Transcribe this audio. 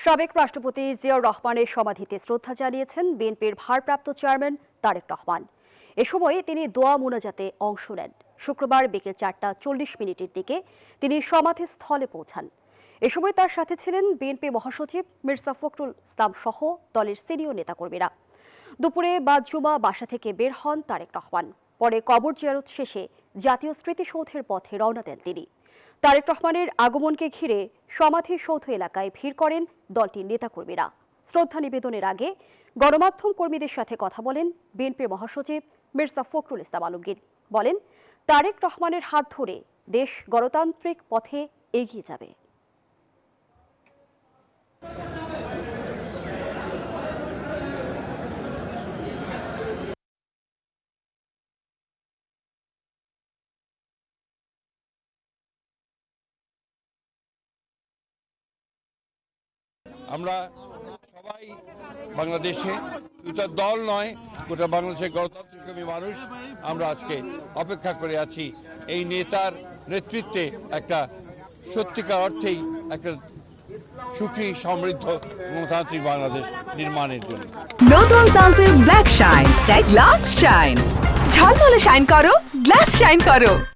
সাবেক রাষ্ট্রপতি জিয়াউর রহমানের সমাধিতে শ্রদ্ধা জানিয়েছেন বিএনপির ভারপ্রাপ্ত চেয়ারম্যান তারেক রহমান। এ সময় তিনি দোয়া মোনাজাতে অংশ নেন। শুক্রবার বিকেল 4:40 দিকে তিনি সমাধিস্থলে পৌঁছান। এ সময় তার সাথে ছিলেন বিএনপি মহাসচিব মির্জা ফখরুল ইসলাম সহ দলের সিনিয়র নেতাকর্মীরা। দুপুরে বাদ-জুমা বাসা থেকে বের হন তারেক রহমান। পরে কবর জিয়ারত শেষে জাতীয় স্মৃতিসৌধের পথে রওনা দেন তিনি। তারেক রহমানের আগমনকে ঘিরে সমাধিসৌধ এলাকায় ভিড় করেন দলটির নেতাকর্মীরা। শ্রদ্ধা নিবেদনের আগে গণমাধ্যম কর্মীদের সাথে কথা বলেন বিএনপির মহাসচিব মির্জা ফখরুল ইসলাম আলমগীর। বলেন, তারেক রহমানের হাত ধরে দেশ গণতান্ত্রিক পথে এগিয়ে যাবে। আমরা সবাই বাংলাদেশে শুধু দল নয়, গোটা বাংলাদেশের গণতন্ত্রপ্রেমী মানুষ আমরা আজকে অপেক্ষা করে আছি এই নেতার নেতৃত্বে একটা সত্যিকার অর্থেই একটা সুখী সমৃদ্ধ গণতান্ত্রিক বাংলাদেশ নির্মাণের জন্য। নতুন সানসিল্ক ব্ল্যাক শাইন, তাই গ্লাস শাইন, ঝলমলে শাইন করো, গ্লাস শাইন করো।